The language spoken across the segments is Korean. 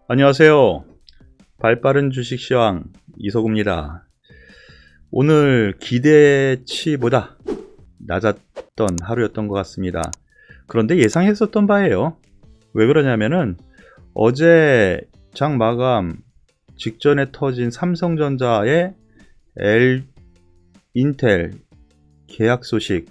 안녕하세요. 발빠른 주식시황 이서구입니다. 오늘 기대치보다 낮았던 하루였던 것 같습니다. 그런데 예상했었던 바예요. 왜 그러냐면은 어제 장 마감 직전에 터진 삼성전자의 인텔 계약 소식,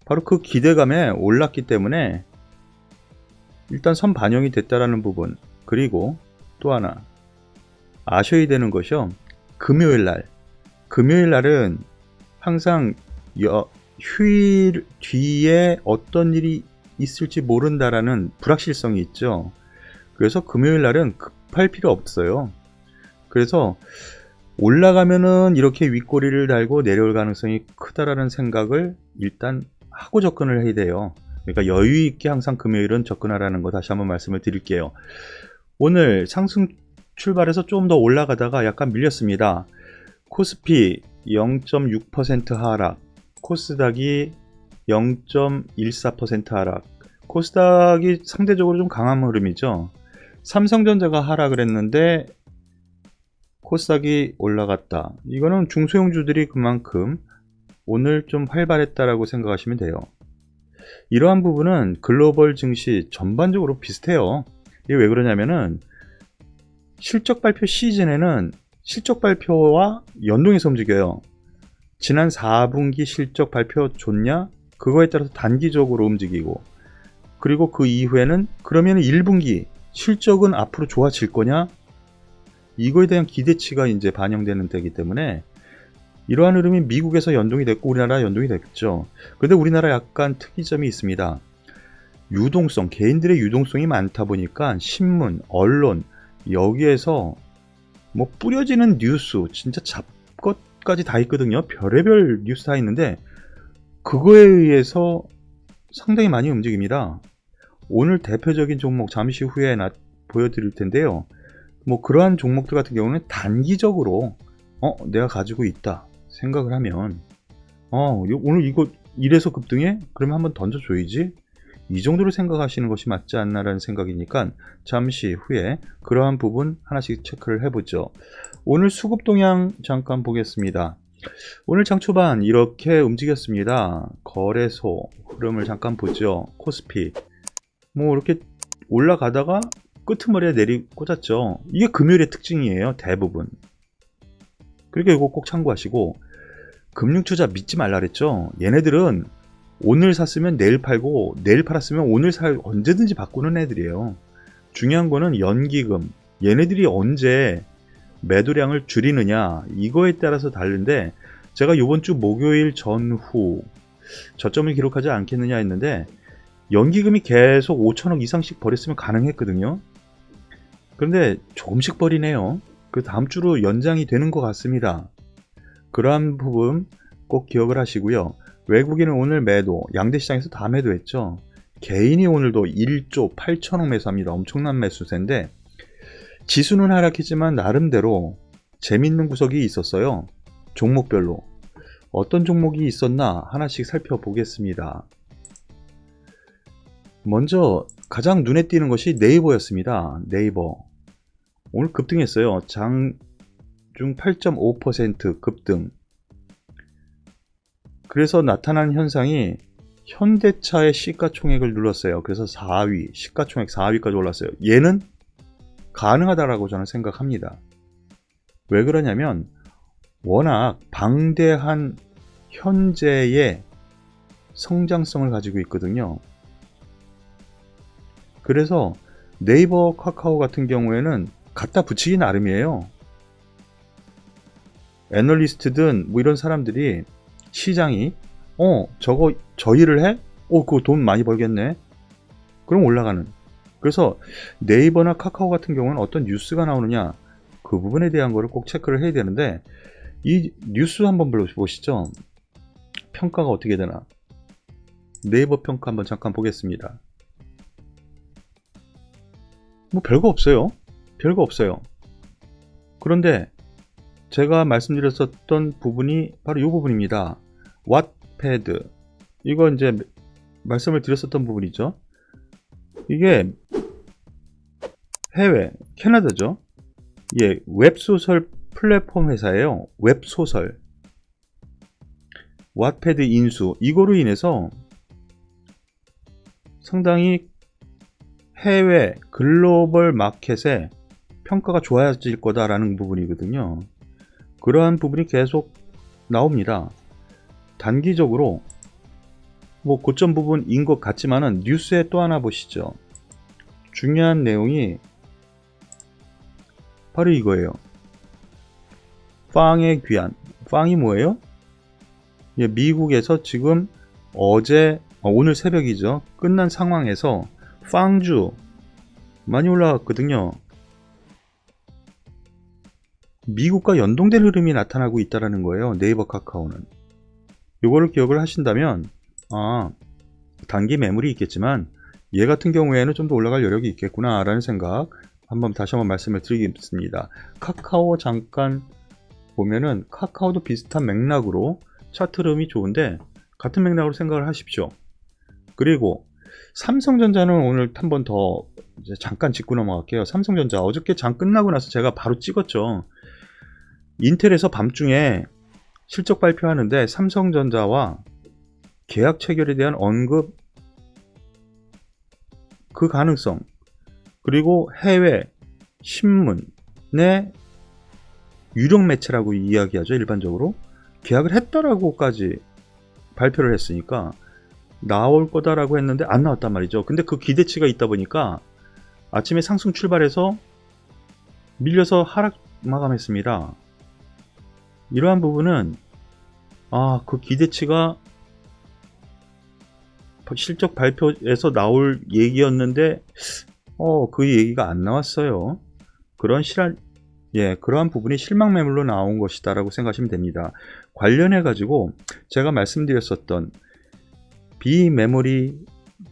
바로 그 기대감에 올랐기 때문에 일단 선 반영이 됐다라는 부분, 그리고 또 하나 아셔야 되는 것이요. 금요일 날은 항상 휴일 뒤에 어떤 일이 있을지 모른다라는 불확실성이 있죠. 그래서 금요일 날은 급할 필요 없어요. 그래서 올라가면은 이렇게 윗꼬리를 달고 내려올 가능성이 크다라는 생각을 일단 하고 접근을 해야 돼요. 그러니까 여유 있게 항상 금요일은 접근하라는 거 다시 한번 말씀을 드릴게요. 오늘 상승 출발해서 좀 더 올라가다가 약간 밀렸습니다. 코스피 0.6% 하락, 코스닥이 0.14% 하락. 코스닥이 상대적으로 좀 강한 흐름이죠. 삼성전자가 하락을 했는데 코스닥이 올라갔다. 이거는 중소형주들이 그만큼 오늘 좀 활발했다라고 생각하시면 돼요. 이러한 부분은 글로벌 증시 전반적으로 비슷해요. 이게 왜 그러냐면은 실적 발표 시즌에는 실적 발표와 연동해서 움직여요. 지난 4분기 실적 발표 좋냐? 그거에 따라서 단기적으로 움직이고, 그리고 그 이후에는 그러면 1분기 실적은 앞으로 좋아질 거냐? 이거에 대한 기대치가 이제 반영되는 때이기 때문에 이러한 흐름이 미국에서 연동이 됐고 우리나라 연동이 됐죠. 그런데 우리나라 약간 특이점이 있습니다. 유동성, 개인들의 유동성이 많다 보니까 신문, 언론 여기에서 뭐 뿌려지는 뉴스, 진짜 잡것까지 다 있거든요. 별의별 뉴스 다 있는데 그거에 의해서 상당히 많이 움직입니다. 오늘 대표적인 종목 잠시 후에 보여드릴 텐데요. 뭐 그러한 종목들 같은 경우는 단기적으로 내가 가지고 있다 생각을 하면 오늘 이거 이래서 급등해? 그러면 한번 던져줘야지. 이 정도로 생각하시는 것이 맞지 않나라는 생각이니까 잠시 후에 그러한 부분 하나씩 체크를 해보죠. 오늘 수급 동향 잠깐 보겠습니다. 오늘 장 초반 이렇게 움직였습니다. 거래소 흐름을 잠깐 보죠. 코스피 뭐 이렇게 올라가다가 끄트머리에 내리 꽂았죠. 이게 금요일의 특징이에요. 대부분. 그러니까 이거 꼭 참고하시고, 금융투자 믿지 말라 그랬죠. 얘네들은 오늘 샀으면 내일 팔고 내일 팔았으면 오늘 언제든지 바꾸는 애들이에요. 중요한 거는 연기금, 얘네들이 언제 매도량을 줄이느냐 이거에 따라서 다른데, 제가 이번 주 목요일 전후 저점을 기록하지 않겠느냐 했는데 연기금이 계속 5천억 이상씩 버렸으면 가능했거든요. 그런데 조금씩 버리네요. 그 다음 주로 연장이 되는 것 같습니다. 그러한 부분 꼭 기억을 하시고요. 외국인은 오늘 매도, 양대 시장에서 다 매도했죠. 개인이 오늘도 1조 8천억 매수합니다. 엄청난 매수세인데 지수는 하락했지만 나름대로 재밌는 구석이 있었어요. 종목별로 어떤 종목이 있었나 하나씩 살펴보겠습니다. 먼저 가장 눈에 띄는 것이 네이버였습니다. 네이버 오늘 급등했어요. 장중 8.5% 급등. 그래서 나타난 현상이 현대차의 시가총액을 눌렀어요. 그래서 4위, 시가총액 4위까지 올랐어요. 얘는 가능하다라고 저는 생각합니다. 왜 그러냐면 워낙 방대한 현재의 성장성을 가지고 있거든요. 그래서 네이버, 카카오 같은 경우에는 갖다 붙이기 나름이에요. 애널리스트든 뭐 이런 사람들이 시장이 저 일을 해? 그거 돈 많이 벌겠네. 그럼 올라가는. 그래서 네이버나 카카오 같은 경우는 어떤 뉴스가 나오느냐 그 부분에 대한 거를 꼭 체크를 해야 되는데, 이 뉴스 한번 보시죠. 평가가 어떻게 되나. 네이버 평가 한번 잠깐 보겠습니다. 뭐 별거 없어요. 별거 없어요. 그런데 제가 말씀드렸었던 부분이 바로 이 부분입니다. 왓패드. 이거 이제 말씀을 드렸었던 부분이죠. 이게 해외, 캐나다죠. 예, 웹소설 플랫폼 회사예요. 웹소설. 왓패드 인수. 이거로 인해서 상당히 해외 글로벌 마켓에 평가가 좋아질 거다라는 부분이거든요. 그러한 부분이 계속 나옵니다. 단기적으로 뭐 고점 부분인 것 같지만은 뉴스에 또 하나 보시죠. 중요한 내용이 바로 이거예요. 팡의 귀환. 팡이 뭐예요? 예, 미국에서 지금 오늘 새벽이죠. 끝난 상황에서 팡주 많이 올라갔거든요. 미국과 연동된 흐름이 나타나고 있다는 거예요. 네이버 카카오는. 이거를 기억을 하신다면 단기 매물이 있겠지만 얘 같은 경우에는 좀 더 올라갈 여력이 있겠구나 라는 생각 다시 한번 말씀을 드리겠습니다. 카카오 잠깐 보면은 카카오도 비슷한 맥락으로 차트 흐름이 좋은데 같은 맥락으로 생각을 하십시오. 그리고 삼성전자는 오늘 한 번 더 잠깐 짚고 넘어갈게요. 삼성전자 어저께 장 끝나고 나서 제가 바로 찍었죠. 인텔에서 밤중에 실적 발표하는데 삼성전자와 계약 체결에 대한 언급, 그 가능성, 그리고 해외 신문의 유력 매체라고 이야기하죠. 일반적으로 계약을 했다라고까지 발표를 했으니까 나올 거다라고 했는데 안 나왔단 말이죠. 근데 그 기대치가 있다 보니까 아침에 상승 출발해서 밀려서 하락 마감했습니다. 이러한 부분은 그 기대치가 실적 발표에서 나올 얘기였는데 그 얘기가 안 나왔어요. 그러한 부분이 실망 매물로 나온 것이다 라고 생각하시면 됩니다. 관련해 가지고 제가 말씀드렸었던 비메모리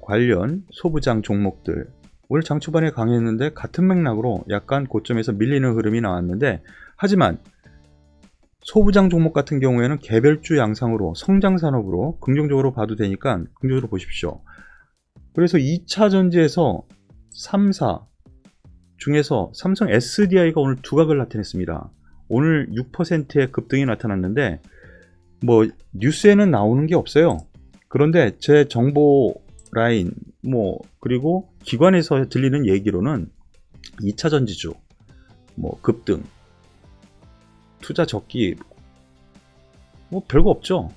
관련 소부장 종목들 오늘 장 초반에 강했는데 같은 맥락으로 약간 고점에서 밀리는 흐름이 나왔는데, 하지만 소부장 종목 같은 경우에는 개별주 양상으로 성장산업으로 긍정적으로 봐도 되니까 긍정적으로 보십시오. 그래서 2차 전지에서 3사 중에서 삼성 SDI가 오늘 두각을 나타냈습니다. 오늘 6%의 급등이 나타났는데 뭐 뉴스에는 나오는 게 없어요. 그런데 제 정보 라인 그리고 기관에서 들리는 얘기로는 2차 전지주 급등, 투자 적기 별거 없죠.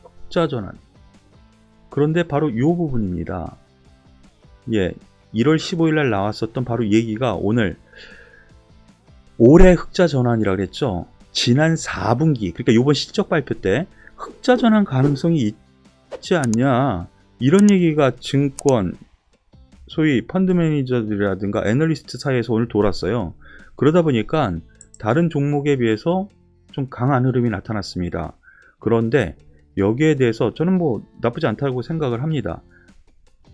흑자 전환. 그런데 바로 이 부분입니다. 1월 15일 날 나왔었던 바로 얘기가 오늘 올해 흑자 전환이라고 그랬죠. 지난 4분기, 그러니까 이번 실적 발표 때 흑자 전환 가능성이 있지 않냐, 이런 얘기가 증권 소위 펀드 매니저들이라든가 애널리스트 사이에서 오늘 돌았어요. 그러다 보니까 다른 종목에 비해서 좀 강한 흐름이 나타났습니다. 그런데 여기에 대해서 저는 나쁘지 않다고 생각을 합니다.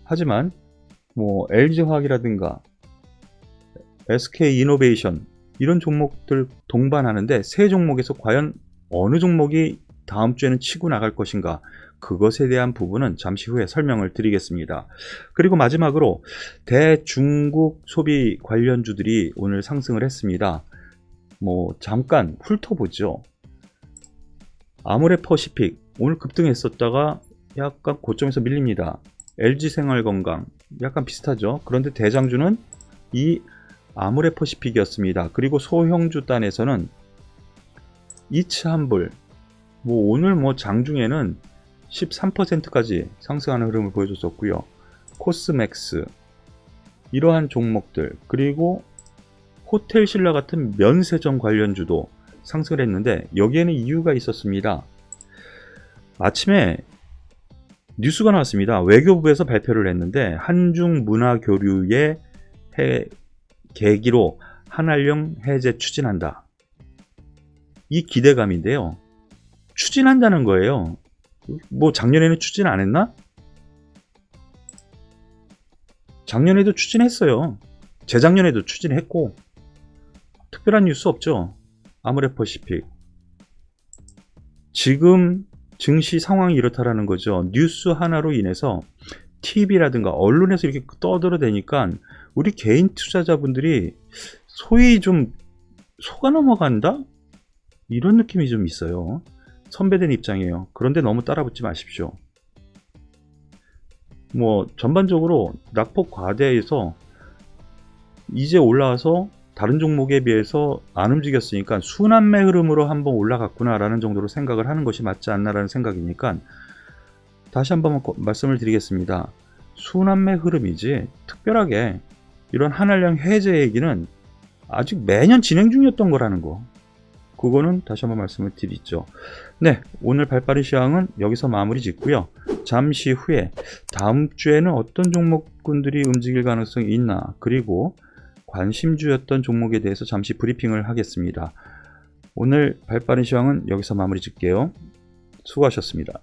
하지만 LG화학이라든가 SK이노베이션 이런 종목들 동반하는데 세 종목에서 과연 어느 종목이 다음 주에는 치고 나갈 것인가, 그것에 대한 부분은 잠시 후에 설명을 드리겠습니다. 그리고 마지막으로 대중국 소비 관련주들이 오늘 상승을 했습니다. 잠깐 훑어보죠. 아모레퍼시픽 오늘 급등했었다가 약간 고점에서 밀립니다. LG생활건강 약간 비슷하죠. 그런데 대장주는 이 아모레퍼시픽이었습니다. 그리고 소형주 단에서는 이츠한불 오늘 장중에는 13%까지 상승하는 흐름을 보여줬었고요. 코스맥스 이러한 종목들, 그리고 호텔신라 같은 면세점 관련주도 상승을 했는데 여기에는 이유가 있었습니다. 아침에 뉴스가 나왔습니다. 외교부에서 발표를 했는데 한중 문화 교류의 계기로 한알령 해제 추진한다. 이 기대감인데요. 추진한다는 거예요. 작년에는 추진 안 했나? 작년에도 추진했어요. 재작년에도 추진했고 특별한 뉴스 없죠. 아모레퍼시픽 지금 증시 상황이 이렇다라는 거죠. 뉴스 하나로 인해서 TV라든가 언론에서 이렇게 떠들어대니까 우리 개인 투자자분들이 소위 좀 속아 넘어간다? 이런 느낌이 좀 있어요. 선배된 입장이에요. 그런데 너무 따라붙지 마십시오. 뭐 전반적으로 낙폭 과대에서 이제 올라와서 다른 종목에 비해서 안 움직였으니까 순환매 흐름으로 한번 올라갔구나 라는 정도로 생각을 하는 것이 맞지 않나 라는 생각이니까 다시 한번 말씀을 드리겠습니다. 순환매 흐름이지 특별하게 이런 한알령 해제 얘기는 아직 매년 진행 중이었던 거라는 거, 그거는 다시 한번 말씀을 드리죠. 네, 오늘 발빠른 시황은 여기서 마무리 짓고요. 잠시 후에 다음 주에는 어떤 종목군들이 움직일 가능성이 있나, 그리고 관심주였던 종목에 대해서 잠시 브리핑을 하겠습니다. 오늘 발빠른 시황은 여기서 마무리 짓게요. 수고하셨습니다.